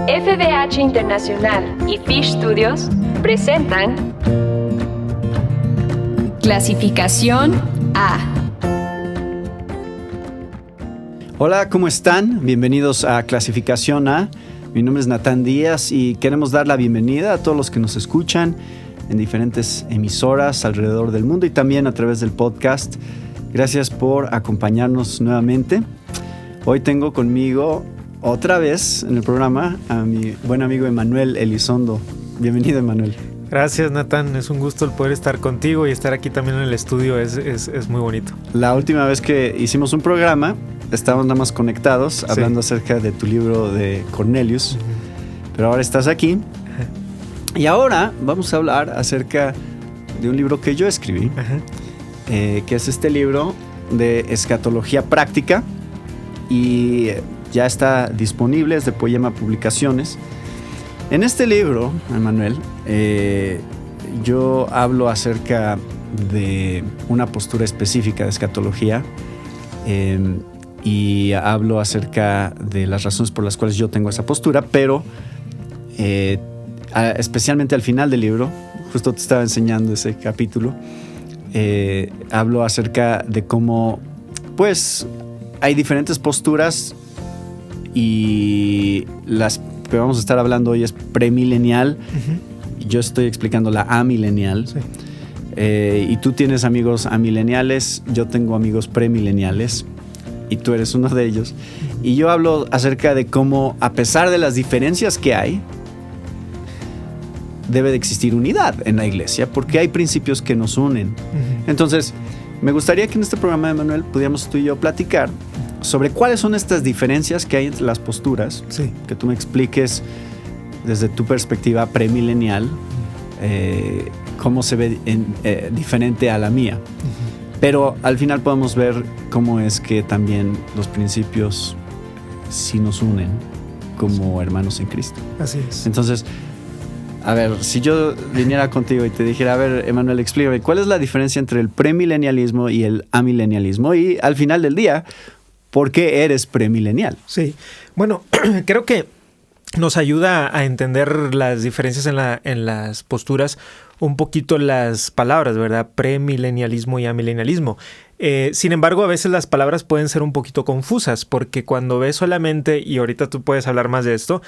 FDH Internacional y Fish Studios presentan Clasificación A. Hola, ¿cómo están? Bienvenidos a Clasificación A. Mi nombre es Natán Díaz y queremos dar la bienvenida a todos los que nos escuchan en diferentes emisoras alrededor del mundo y también a través del podcast. Gracias por acompañarnos nuevamente. Hoy tengo conmigo otra vez en el programa a mi buen amigo Emanuel Elizondo. Bienvenido, Emanuel. Gracias, Natán. Es un gusto el poder estar contigo y estar aquí también en el estudio. Es muy bonito. La última vez que hicimos un programa estábamos nada más conectados hablando acerca de tu libro de Cornelius, pero ahora estás aquí. Y ahora vamos a hablar acerca de un libro que yo escribí, que es este libro de escatología práctica y ya está disponible, es de Poema Publicaciones. En este libro, Emanuel, yo hablo acerca de una postura específica de escatología y hablo acerca de las razones por las cuales yo tengo esa postura, pero especialmente al final del libro, justo te estaba enseñando ese capítulo, hablo acerca de cómo pues hay diferentes posturas y las que vamos a estar hablando hoy es premilenial. Yo estoy explicando la amilenial. Y tú tienes amigos amileniales, yo tengo amigos premileniales y tú eres uno de ellos. Y yo hablo acerca de cómo, a pesar de las diferencias que hay, debe de existir unidad en la iglesia porque hay principios que nos unen. Entonces, me gustaría que en este programa, Emanuel, pudiéramos tú y yo platicar sobre cuáles son estas diferencias que hay entre las posturas, que tú me expliques desde tu perspectiva premilenial, cómo se ve diferente a la mía. Pero al final podemos ver cómo es que también los principios sí nos unen como hermanos en Cristo. Así es. Entonces, a ver, si yo viniera contigo y te dijera, a ver, Emanuel, explícame, ¿cuál es la diferencia entre el premilenialismo y el amilenialismo? Y al final del día, ¿por qué eres premilenial? Sí, bueno, creo que nos ayuda a entender las diferencias en las posturas, un poquito las palabras, ¿verdad? Premilenialismo y amilenialismo. Sin embargo, a veces las palabras pueden ser un poquito confusas porque cuando ves solamente, y ahorita tú puedes hablar más de esto,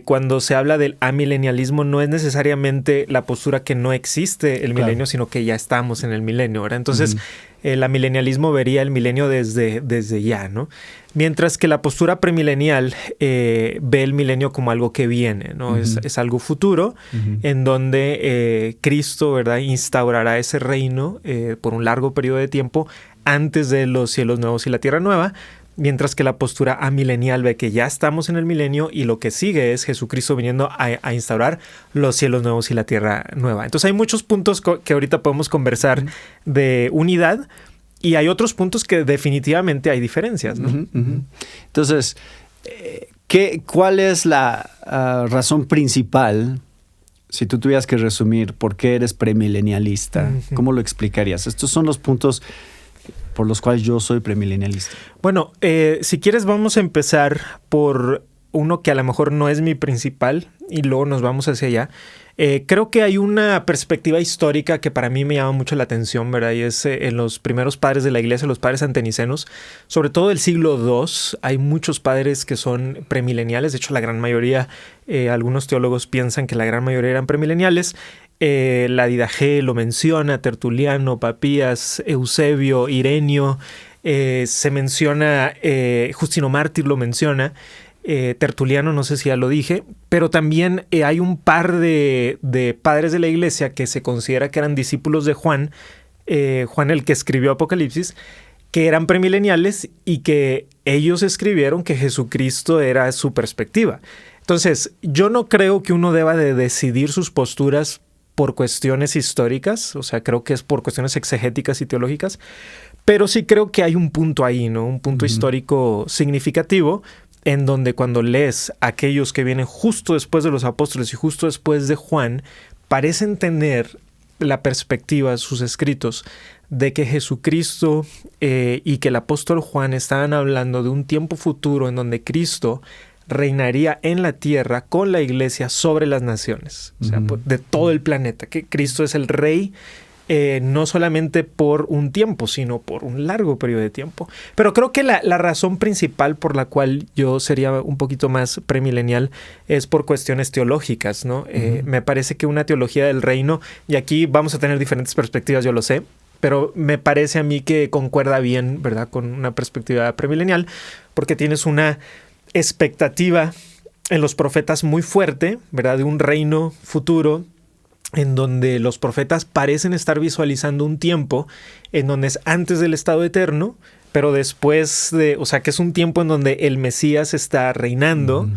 cuando se habla del amilenialismo no es necesariamente la postura que no existe el milenio, sino que ya estamos en el milenio, ¿verdad? Entonces, el amilenialismo vería el milenio desde ya, ¿no? Mientras que la postura premilenial ve el milenio como algo que viene, ¿no? Es algo futuro en donde Cristo, ¿verdad?, instaurará ese reino por un largo periodo de tiempo antes de los cielos nuevos y la tierra nueva, mientras que la postura amilenial ve que ya estamos en el milenio y lo que sigue es Jesucristo viniendo a instaurar los cielos nuevos y la tierra nueva. Entonces hay muchos puntos que ahorita podemos conversar de unidad y hay otros puntos que definitivamente hay diferencias, ¿no? Entonces, ¿cuál es la razón principal, si tú tuvieras que resumir, por qué eres premilenialista? ¿Cómo lo explicarías? Estos son los puntos por los cuales yo soy premilenialista. Bueno, si quieres vamos a empezar por uno que a lo mejor no es mi principal y luego nos vamos hacia allá. Creo que hay una perspectiva histórica que para mí me llama mucho la atención, ¿verdad? Y es en los primeros padres de la iglesia, los padres antenicenos, sobre todo del siglo II, hay muchos padres que son premileniales. De hecho, la gran mayoría, algunos teólogos piensan que la gran mayoría eran premileniales. La Didache lo menciona, Tertuliano, Papías, Eusebio, Irenio, se menciona, Justino Mártir lo menciona, Tertuliano, no sé si ya lo dije, pero también hay un par de padres de la iglesia que se considera que eran discípulos de Juan, Juan el que escribió Apocalipsis, que eran premileniales y que ellos escribieron que Jesucristo era su perspectiva. Entonces, yo no creo que uno deba de decidir sus posturas por cuestiones históricas, o sea, creo que es por cuestiones exegéticas y teológicas, pero sí creo que hay un punto ahí, ¿no? Un punto histórico significativo en donde cuando lees aquellos que vienen justo después de los apóstoles y justo después de Juan, parecen tener la perspectiva, sus escritos, de que Jesucristo y que el apóstol Juan estaban hablando de un tiempo futuro en donde Cristo reinaría en la tierra con la iglesia sobre las naciones, o sea, de todo el planeta, que Cristo es el rey, no solamente por un tiempo, sino por un largo periodo de tiempo. Pero creo que la razón principal por la cual yo sería un poquito más premilenial es por cuestiones teológicas, ¿no? Me parece que una teología del reino, y aquí vamos a tener diferentes perspectivas, yo lo sé, pero me parece a mí que concuerda bien, ¿verdad?, con una perspectiva premilenial, porque tienes una expectativa en los profetas muy fuerte, ¿verdad?, de un reino futuro, en donde los profetas parecen estar visualizando un tiempo en donde es antes del estado eterno, pero después de, o sea, que es un tiempo en donde el Mesías está reinando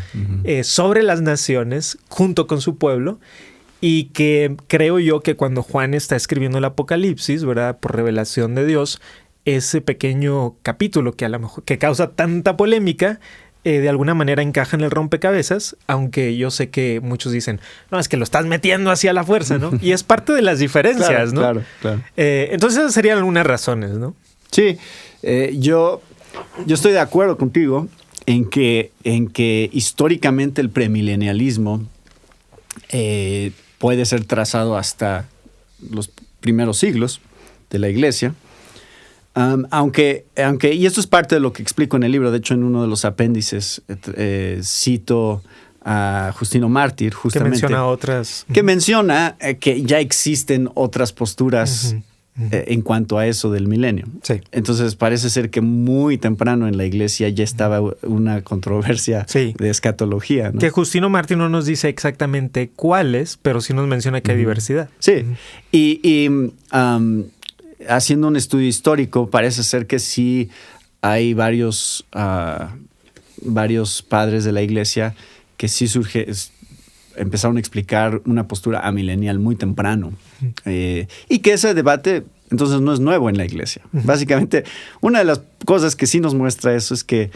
sobre las naciones junto con su pueblo, y que creo yo que cuando Juan está escribiendo el Apocalipsis, ¿verdad?, por revelación de Dios, ese pequeño capítulo que a lo mejor que causa tanta polémica, de alguna manera encaja en el rompecabezas, aunque yo sé que muchos dicen, no, es que lo estás metiendo hacia la fuerza, ¿no? Y es parte de las diferencias, claro, ¿no? Claro. Entonces esas serían algunas razones, ¿no? Sí, yo estoy de acuerdo contigo en que históricamente el premilenialismo puede ser trazado hasta los primeros siglos de la Iglesia. Aunque, y esto es parte de lo que explico en el libro, de hecho en uno de los apéndices cito a Justino Mártir, justamente. Que menciona otras. Que menciona que ya existen otras posturas en cuanto a eso del milenio. Sí. Entonces parece ser que muy temprano en la iglesia ya estaba una controversia de escatología, ¿no? Que Justino Mártir no nos dice exactamente cuáles, pero sí nos menciona que hay diversidad. Sí, haciendo un estudio histórico, parece ser que sí hay varios padres de la iglesia que sí empezaron a explicar una postura amilenial muy temprano. Y que ese debate entonces no es nuevo en la iglesia. Básicamente, una de las cosas que sí nos muestra eso es que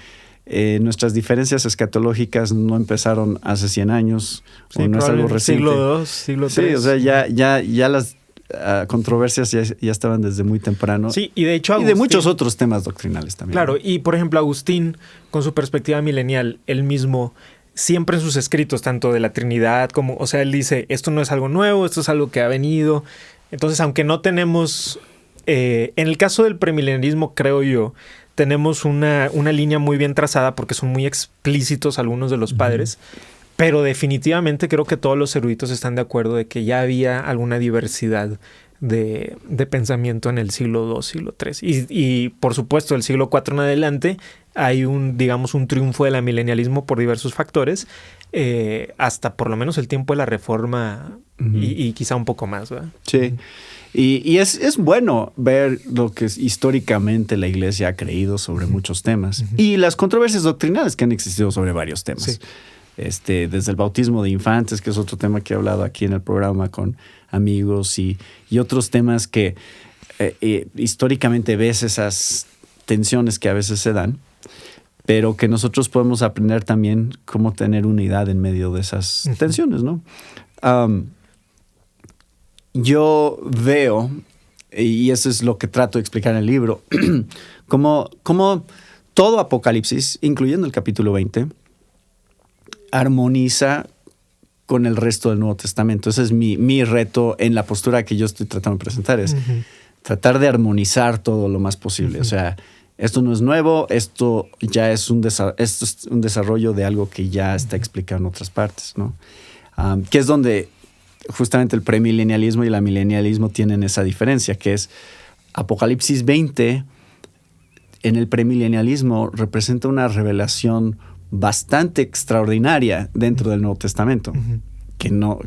nuestras diferencias escatológicas no empezaron hace 100 años, sí, o no es algo reciente. Siglo II, siglo III. Sí, o sea, ya las controversias ya estaban desde muy temprano. Sí, y de hecho Agustín, y de muchos otros temas doctrinales también. Claro, ¿no? Y por ejemplo Agustín, con su perspectiva milenial, él mismo siempre en sus escritos, tanto de la Trinidad como, o sea, él dice, esto no es algo nuevo, esto es algo que ha venido. Entonces, aunque no tenemos, en el caso del premilenialismo, creo yo, tenemos una línea muy bien trazada porque son muy explícitos algunos de los padres. Pero definitivamente creo que todos los eruditos están de acuerdo de que ya había alguna diversidad de pensamiento en el siglo II, siglo III. Y por supuesto, del siglo IV en adelante hay un triunfo del amilenialismo por diversos factores, hasta por lo menos el tiempo de la Reforma y quizá un poco más, ¿verdad? Sí. Y es bueno ver lo que históricamente la Iglesia ha creído sobre muchos temas y las controversias doctrinales que han existido sobre varios temas. Sí. Desde el bautismo de infantes, que es otro tema que he hablado aquí en el programa con amigos y otros temas que históricamente ves esas tensiones que a veces se dan, pero que nosotros podemos aprender también cómo tener unidad en medio de esas tensiones, ¿no? Yo veo, y eso es lo que trato de explicar en el libro, como todo Apocalipsis, incluyendo el capítulo 20, armoniza con el resto del Nuevo Testamento. Ese es mi reto en la postura que yo estoy tratando de presentar, es tratar de armonizar todo lo más posible. O sea, esto no es nuevo, esto ya es un desarrollo de algo que ya está explicado en otras partes, ¿no? Que es donde justamente el premilenialismo y el amilenialismo tienen esa diferencia, que es Apocalipsis 20 en el premilenialismo representa una revelación bastante extraordinaria dentro del Nuevo Testamento, que no,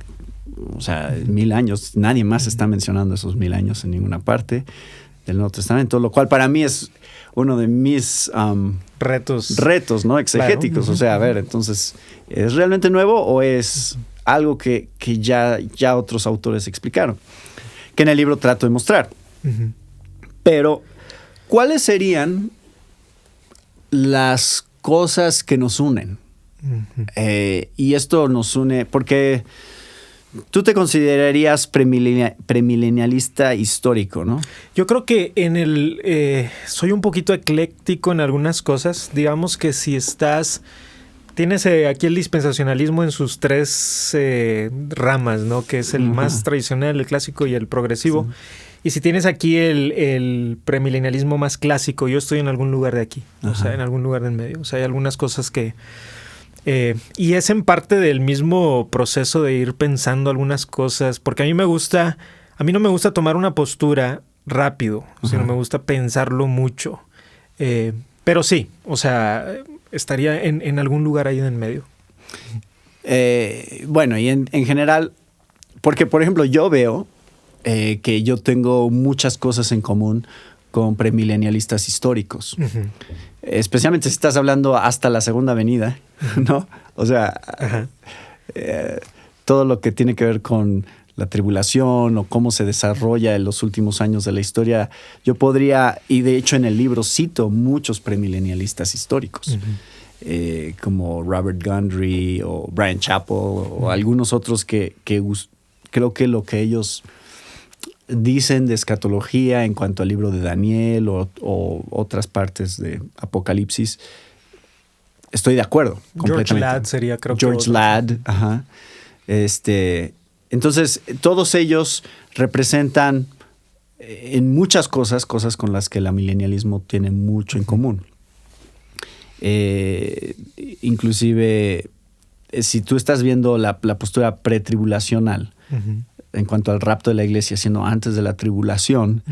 o sea, 1000 años, nadie más está mencionando esos 1000 años en ninguna parte del Nuevo Testamento, lo cual para mí es uno de mis retos, ¿no? Exegéticos. Claro. O sea, a ver, entonces, ¿es realmente nuevo o es algo que ya otros autores explicaron? Que en el libro trato de mostrar. Pero, ¿cuáles serían las cosas que nos unen? Y esto nos une porque tú te considerarías premilenialista histórico, ¿no? Yo creo que soy un poquito ecléctico en algunas cosas. Digamos que si estás Tienes aquí el dispensacionalismo en sus tres ramas, ¿no? Que es el más tradicional, el clásico y el progresivo. Sí. Y si tienes aquí el premilenialismo más clásico, yo estoy en algún lugar de aquí, o sea, en algún lugar del medio. O sea, hay algunas cosas que... y es en parte del mismo proceso de ir pensando algunas cosas, porque a mí no me gusta tomar una postura rápido, sino me gusta pensarlo mucho. Pero sí, o sea, estaría en algún lugar ahí en medio. Bueno, y en general, porque por ejemplo yo veo que yo tengo muchas cosas en común con premilenialistas históricos. Especialmente si estás hablando hasta la Segunda Venida, ¿no? O sea, todo lo que tiene que ver con la tribulación o cómo se desarrolla en los últimos años de la historia, yo podría, y de hecho en el libro cito muchos premilenialistas históricos, como Robert Gundry o Bryan Chapell o algunos otros que creo que lo que ellos dicen de escatología en cuanto al libro de Daniel o otras partes de Apocalipsis, estoy de acuerdo completamente. George Ladd sería, creo que George Ladd, ajá. Entonces, todos ellos representan en muchas cosas con las que el amilenialismo tiene mucho en común. Inclusive, si tú estás viendo la postura pretribulacional, en cuanto al rapto de la iglesia, siendo antes de la tribulación,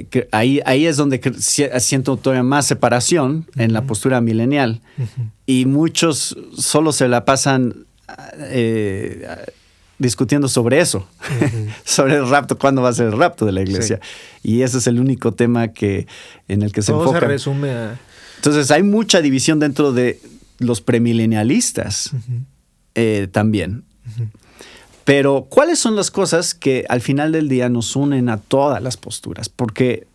que ahí es donde siento todavía más separación en la postura milenial. Y muchos solo se la pasan discutiendo sobre eso, sobre el rapto, cuándo va a ser el rapto de la iglesia. Sí. Y ese es el único tema en el que se enfoca. Todo se resume a... Entonces hay mucha división dentro de los premilenialistas también. Pero, ¿cuáles son las cosas que al final del día nos unen a todas las posturas? Porque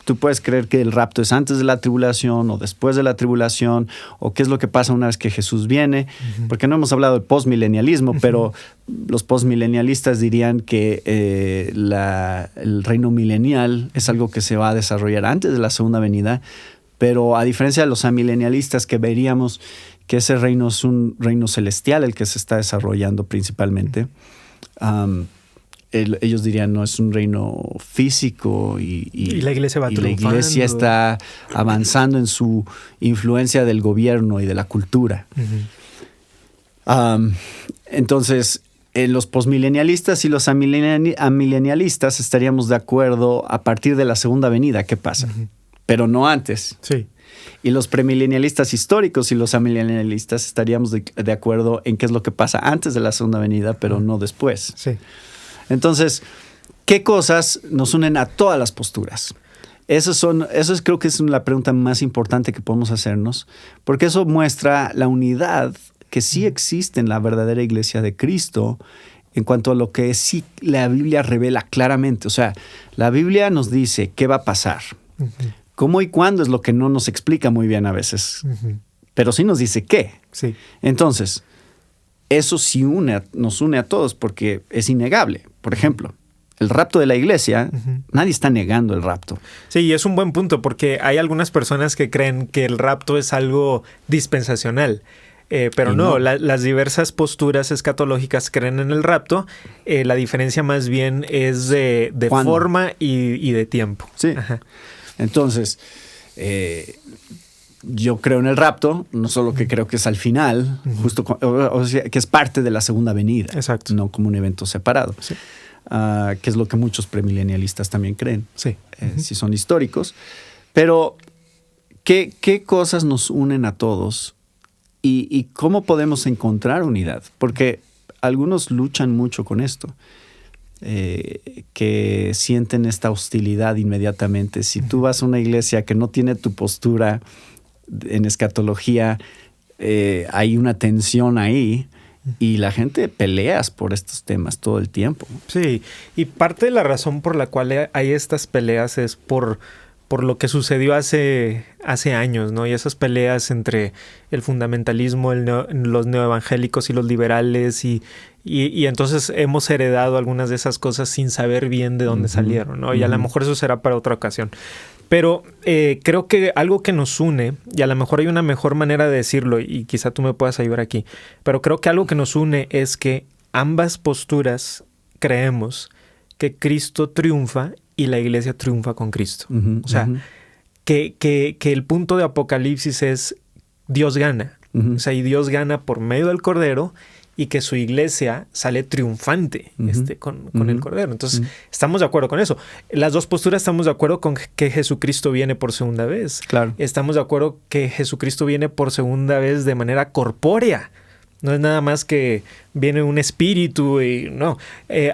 tú puedes creer que el rapto es antes de la tribulación o después de la tribulación, o qué es lo que pasa una vez que Jesús viene, porque no hemos hablado del postmilenialismo, pero los postmilenialistas dirían que el reino milenial es algo que se va a desarrollar antes de la segunda venida, pero a diferencia de los amilenialistas que veríamos que ese reino es un reino celestial el que se está desarrollando principalmente. Ellos dirían, no, es un reino físico y la iglesia va triunfando. La iglesia está avanzando en su influencia del gobierno y de la cultura. Entonces, los posmilenialistas y los amilenialistas estaríamos de acuerdo a partir de la segunda venida, ¿qué pasa? Pero no antes. Sí. Y los premilenialistas históricos y los amilenialistas estaríamos de acuerdo en qué es lo que pasa antes de la segunda venida, pero no después. Sí. Entonces, ¿qué cosas nos unen a todas las posturas? Creo que es la pregunta más importante que podemos hacernos, porque eso muestra la unidad que sí existe en la verdadera iglesia de Cristo en cuanto a lo que sí la Biblia revela claramente. O sea, la Biblia nos dice qué va a pasar. ¿Cómo y cuándo? Es lo que no nos explica muy bien a veces. Pero sí nos dice qué. Sí. Entonces, eso sí nos une a todos porque es innegable. Por ejemplo, el rapto de la iglesia, nadie está negando el rapto. Sí, y es un buen punto porque hay algunas personas que creen que el rapto es algo dispensacional. Pero no, las diversas posturas escatológicas creen en el rapto. La diferencia más bien es de forma y de tiempo. Sí. Ajá. Entonces, yo creo en el rapto, no solo que creo que es al final, justo o sea, que es parte de la segunda venida. Exacto. No como un evento separado. Sí. Que es lo que muchos premilenialistas también creen. Sí. Si son históricos. Pero, ¿qué cosas nos unen a todos? ¿Y cómo podemos encontrar unidad? Porque algunos luchan mucho con esto. Que sienten esta hostilidad inmediatamente. Si tú vas a una iglesia que no tiene tu postura en escatología, hay una tensión ahí y la gente peleas por estos temas todo el tiempo. Sí, y parte de la razón por la cual hay estas peleas es por por lo que sucedió hace años, ¿no? Y esas peleas entre el fundamentalismo, los neoevangélicos y los liberales y entonces hemos heredado algunas de esas cosas sin saber bien de dónde salieron, ¿no? Y a lo mejor eso será para otra ocasión. Pero creo que algo que nos une, y a lo mejor hay una mejor manera de decirlo, y quizá tú me puedas ayudar aquí, pero creo que algo que nos une es que ambas posturas creemos que Cristo triunfa y la iglesia triunfa con Cristo. O sea, que el punto de Apocalipsis es Dios gana. O sea, y Dios gana por medio del Cordero y que su iglesia sale triunfante con el Cordero. Entonces, estamos de acuerdo con eso. Las dos posturas estamos de acuerdo con que Jesucristo viene por segunda vez. Claro. Estamos de acuerdo que Jesucristo viene por segunda vez de manera corpórea. No es nada más que viene un espíritu y no.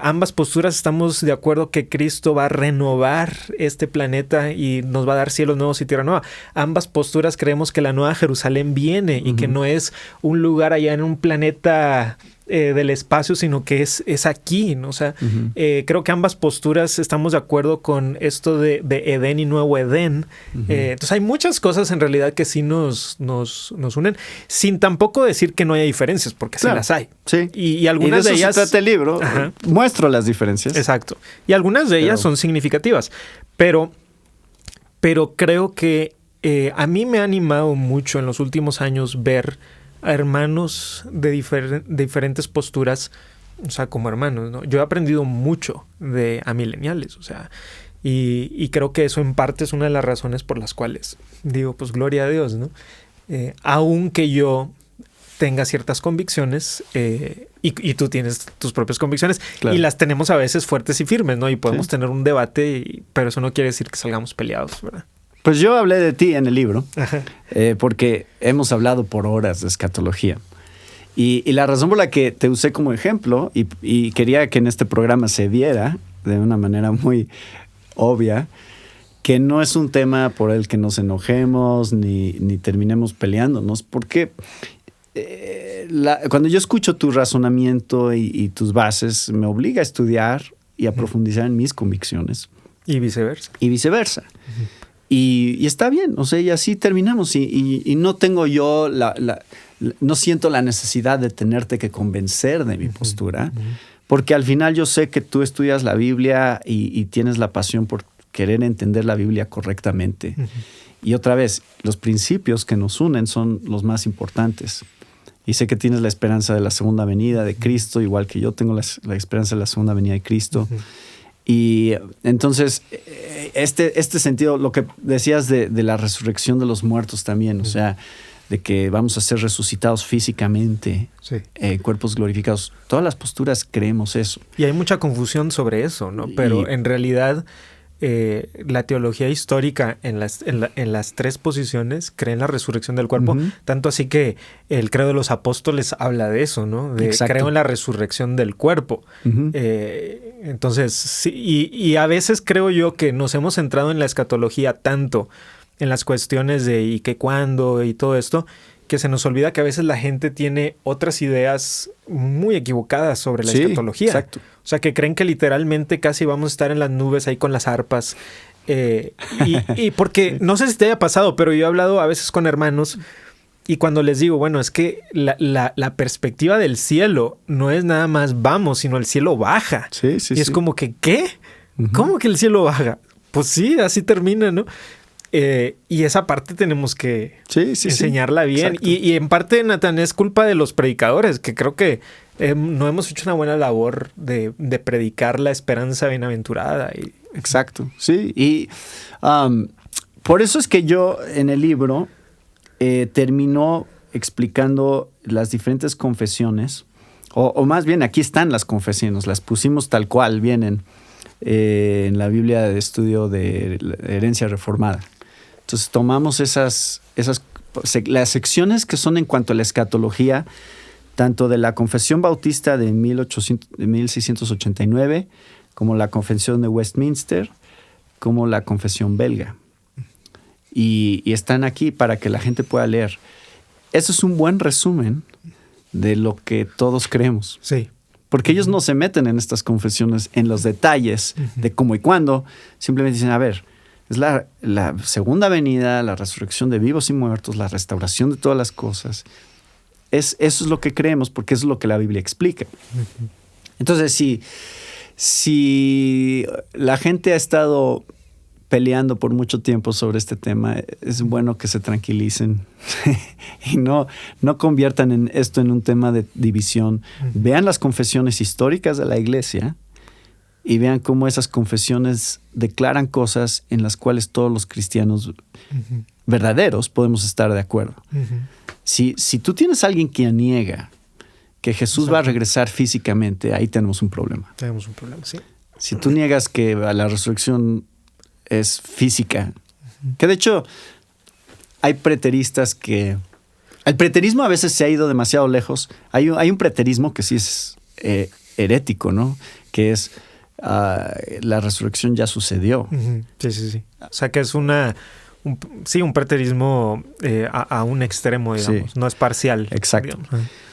Ambas posturas estamos de acuerdo que Cristo va a renovar este planeta y nos va a dar cielos nuevos y tierra nueva. Ambas posturas creemos que la Nueva Jerusalén viene y que no es un lugar allá en un planeta del espacio, sino que es aquí, ¿no? O sea, creo que ambas posturas estamos de acuerdo con esto de Edén y Nuevo Edén. Entonces hay muchas cosas en realidad que sí nos unen, sin tampoco decir que no haya diferencias, porque sí las hay. Sí. Y algunas de ellas... se trata el libro. Muestro las diferencias. Exacto. Y algunas de ellas son significativas. Pero creo que a mí me ha animado mucho en los últimos años ver a hermanos de diferentes posturas, o sea, como hermanos, ¿no? Yo he aprendido mucho de amileniales, o sea, y creo que eso en parte es una de las razones por las cuales digo, pues gloria a Dios, ¿no? Aunque yo tenga ciertas convicciones y tú tienes tus propias convicciones, claro, y las tenemos a veces fuertes y firmes, ¿no? Y podemos tener un debate, pero eso no quiere decir que salgamos peleados, ¿verdad? Pues yo hablé de ti en el libro, porque hemos hablado por horas de escatología. Y la razón por la que te usé como ejemplo, y quería que en este programa se viera de una manera muy obvia, que no es un tema por el que nos enojemos ni terminemos peleándonos, porque cuando yo escucho tu razonamiento y tus bases, me obliga a estudiar y a profundizar en mis convicciones. Y viceversa. Y está bien, o sea, y así terminamos. Y no tengo yo no siento la necesidad de tenerte que convencer de mi postura, porque al final yo sé que tú estudias la Biblia y tienes la pasión por querer entender la Biblia correctamente. Y otra vez, los principios que nos unen son los más importantes. Y sé que tienes la esperanza de la segunda venida de Cristo, igual que yo tengo la esperanza de la segunda venida de Cristo. Y entonces, este sentido, lo que decías de la resurrección de los muertos también, o sea, de que vamos a ser resucitados físicamente, cuerpos glorificados. Todas las posturas creemos eso. Y hay mucha confusión sobre eso, ¿no? Pero en realidad, la teología histórica en las tres posiciones cree en la resurrección del cuerpo, tanto así que el credo de los apóstoles habla de eso, ¿no? Creo en la resurrección del cuerpo. Entonces, sí, y a veces creo yo que nos hemos centrado en la escatología tanto en las cuestiones de y qué cuándo y todo esto, que se nos olvida que a veces la gente tiene otras ideas muy equivocadas sobre la escatología. Exacto. O sea, que creen que literalmente casi vamos a estar en las nubes ahí con las arpas. Y porque, no sé si te haya pasado, pero yo he hablado a veces con hermanos y cuando les digo, bueno, es que la perspectiva del cielo no es nada más vamos, sino el cielo baja. Y es como que, ¿qué? ¿Cómo que el cielo baja? Pues sí, así termina, ¿no? Y esa parte tenemos que enseñarla bien. Y en parte, Nathan, es culpa de los predicadores, que creo que no hemos hecho una buena labor de predicar la esperanza bienaventurada. Exacto, sí. Y por eso es que yo en el libro termino explicando las diferentes confesiones, o más bien aquí están las confesiones, las pusimos tal cual vienen en la Biblia de Estudio de Herencia Reformada. Entonces tomamos las secciones que son en cuanto a la escatología, tanto de la Confesión Bautista de 1689, como la Confesión de Westminster, como la Confesión Belga. Y están aquí para que la gente pueda leer. Eso es un buen resumen de lo que todos creemos. Sí. Porque ellos no se meten en estas confesiones, en los detalles de cómo y cuándo. Simplemente dicen, a ver, Es la segunda venida, la resurrección de vivos y muertos, la restauración de todas las cosas. Eso es lo que creemos, porque eso es lo que la Biblia explica. Entonces, si la gente ha estado peleando por mucho tiempo sobre este tema, es bueno que se tranquilicen y no conviertan esto en un tema de división. Vean las confesiones históricas de la iglesia y vean cómo esas confesiones declaran cosas en las cuales todos los cristianos verdaderos podemos estar de acuerdo. Si tú tienes a alguien que niega que Jesús va a regresar físicamente, ahí tenemos un problema. Tenemos un problema, sí. Si tú niegas que la resurrección es física, que de hecho hay preteristas que... El preterismo a veces se ha ido demasiado lejos. Hay un preterismo que sí es herético, ¿no? Que es la resurrección ya sucedió. Sí. O sea que es un preterismo a un extremo, digamos. Sí. No es parcial. Exacto.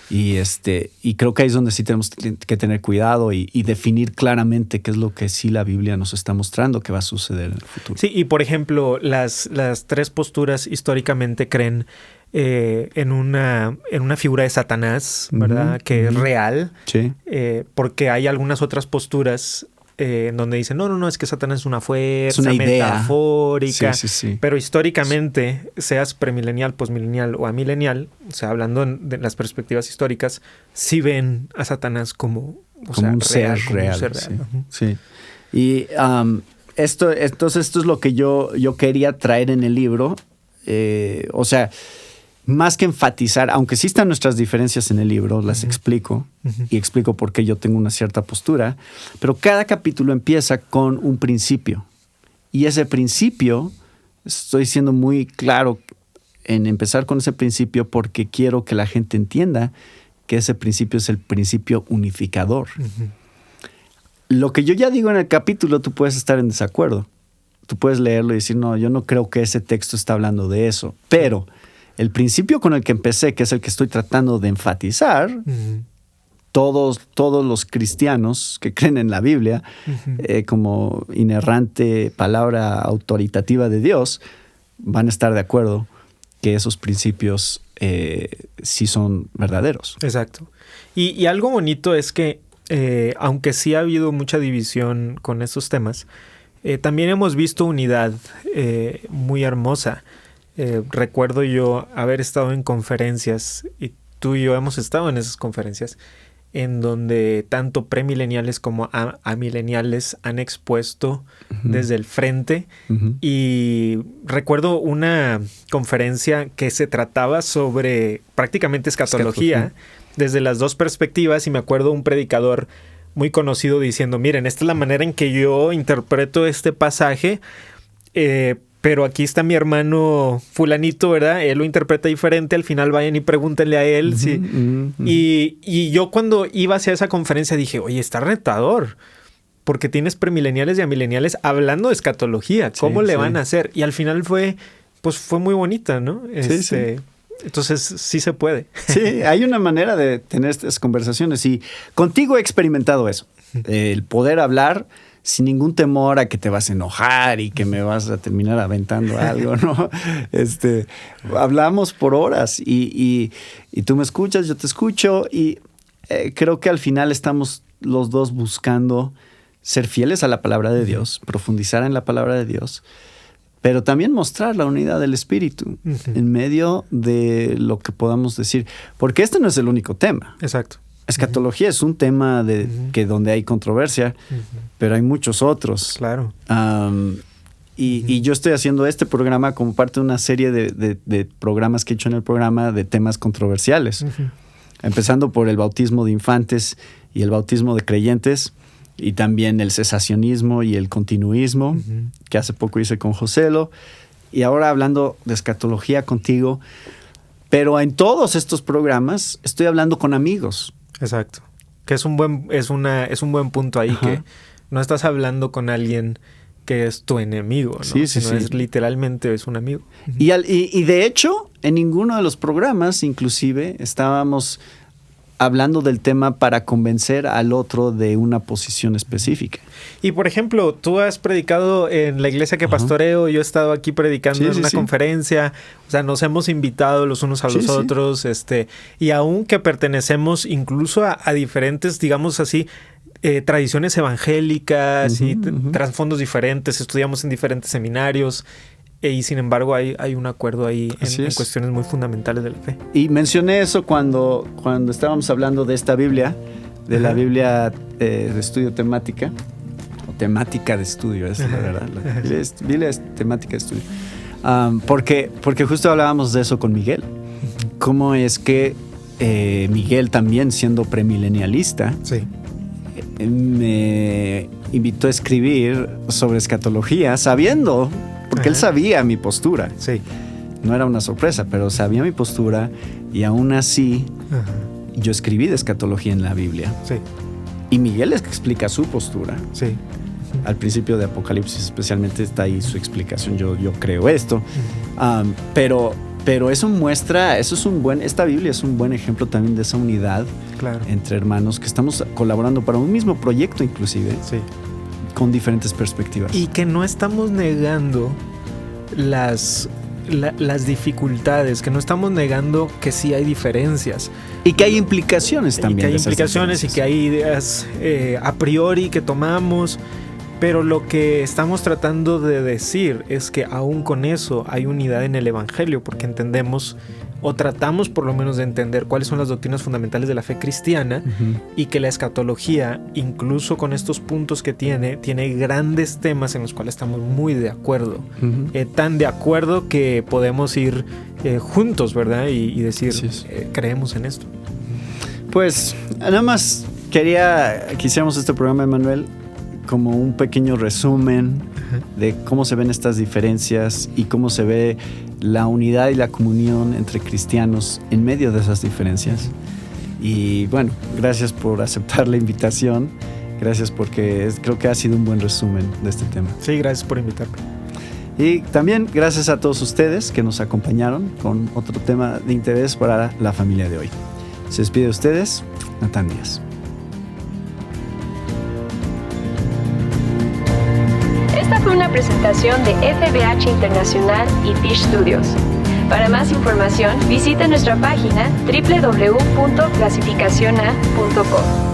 Y creo que ahí es donde sí tenemos que tener cuidado y definir claramente qué es lo que sí la Biblia nos está mostrando que va a suceder en el futuro. Sí, y por ejemplo, las tres posturas históricamente creen en una figura de Satanás, ¿verdad? Que es real. Sí. Porque hay algunas otras posturas en donde dicen, no, es que Satanás es una fuerza, es una idea metafórica. Sí. Pero históricamente, seas premilenial, posmilenial o amilenial, o sea, hablando de las perspectivas históricas, sí ven a Satanás como un ser real. Sí. Y esto es lo que yo quería traer en el libro. O sea, más que enfatizar, aunque sí están nuestras diferencias en el libro, las explico y explico por qué yo tengo una cierta postura, pero cada capítulo empieza con un principio. Y ese principio, estoy siendo muy claro en empezar con ese principio porque quiero que la gente entienda que ese principio es el principio unificador. Lo que yo ya digo en el capítulo, tú puedes estar en desacuerdo. Tú puedes leerlo y decir, no, yo no creo que ese texto está hablando de eso, pero el principio con el que empecé, que es el que estoy tratando de enfatizar, todos los cristianos que creen en la Biblia como inerrante palabra autoritativa de Dios, van a estar de acuerdo que esos principios sí son verdaderos. Exacto. Y algo bonito es que, aunque sí ha habido mucha división con estos temas, también hemos visto unidad muy hermosa. Recuerdo yo haber estado en conferencias, y tú y yo hemos estado en esas conferencias, en donde tanto premileniales como amileniales han expuesto desde el frente. Y recuerdo una conferencia que se trataba sobre prácticamente escatología desde las dos perspectivas, y me acuerdo un predicador muy conocido diciendo, miren, esta es la manera en que yo interpreto este pasaje, pero aquí está mi hermano fulanito, ¿verdad? Él lo interpreta diferente. Al final vayan y pregúntenle a él. ¿Sí? Y yo cuando iba hacia esa conferencia dije, oye, está retador. Porque tienes premileniales y amileniales hablando de escatología. ¿Cómo le van a hacer? Y al final fue muy bonita, ¿no? Entonces sí se puede. Sí, hay una manera de tener estas conversaciones. Y contigo he experimentado eso. El poder hablar sin ningún temor a que te vas a enojar y que me vas a terminar aventando algo, ¿no? Hablamos por horas y tú me escuchas, yo te escucho y creo que al final estamos los dos buscando ser fieles a la palabra de Dios, profundizar en la palabra de Dios, pero también mostrar la unidad del Espíritu en medio de lo que podamos decir, porque este no es el único tema. Exacto. Escatología es un tema que donde hay controversia, pero hay muchos otros. Claro. Y yo estoy haciendo este programa como parte de una serie de programas que he hecho en el programa de temas controversiales. Empezando por el bautismo de infantes y el bautismo de creyentes, y también el cesacionismo y el continuismo, que hace poco hice con Joselo, y ahora hablando de escatología contigo. Pero en todos estos programas estoy hablando con amigos. Exacto. Que es un buen punto ahí. Ajá. Que no estás hablando con alguien que es tu enemigo, ¿no? Sí. Es literalmente es un amigo. Y de hecho, en ninguno de los programas, inclusive, estábamos hablando del tema para convencer al otro de una posición específica. Y por ejemplo, tú has predicado en la iglesia que pastoreo, yo he estado aquí predicando en una conferencia, o sea, nos hemos invitado los unos a los otros, y aun que pertenecemos incluso a diferentes, digamos así, tradiciones evangélicas y trasfondos diferentes, estudiamos en diferentes seminarios. Y sin embargo hay un acuerdo ahí en cuestiones muy fundamentales de la fe. Y mencioné eso cuando estábamos hablando de esta Biblia, de la Biblia de estudio temática, o temática de estudio, es la verdad. La Biblia es temática de estudio. Porque justo hablábamos de eso con Miguel. Cómo es que Miguel también, siendo premilenialista, me invitó a escribir sobre escatología, sabiendo... Porque él sabía mi postura. Sí. No era una sorpresa, pero sabía mi postura y aún así yo escribí de escatología en la Biblia. Sí. Y Miguel explica su postura. Sí. Al principio de Apocalipsis especialmente está ahí su explicación. Yo creo esto. Pero eso muestra, esta Biblia es un buen ejemplo también de esa unidad entre hermanos que estamos colaborando para un mismo proyecto inclusive. Sí. Con diferentes perspectivas. Y que no estamos negando las dificultades, que no estamos negando que sí hay diferencias. Y que hay implicaciones también. Y que hay implicaciones y que hay ideas a priori que tomamos. Pero lo que estamos tratando de decir es que aún con eso hay unidad en el Evangelio, porque entendemos o tratamos por lo menos de entender cuáles son las doctrinas fundamentales de la fe cristiana y que la escatología, incluso con estos puntos que tiene grandes temas en los cuales estamos muy de acuerdo. Tan de acuerdo que podemos ir juntos, ¿verdad? Y decir, creemos en esto. Pues nada más quisiéramos este programa, Emanuel, como un pequeño resumen de cómo se ven estas diferencias y cómo se ve la unidad y la comunión entre cristianos en medio de esas diferencias. Y bueno, gracias por aceptar la invitación. Gracias porque creo que ha sido un buen resumen de este tema. Sí, gracias por invitarme. Y también gracias a todos ustedes que nos acompañaron con otro tema de interés para la familia de hoy. Se despide de ustedes, Natán Díaz. Esta fue una presentación de FBH Internacional y Fish Studios. Para más información, visite nuestra página www.clasificaciona.com.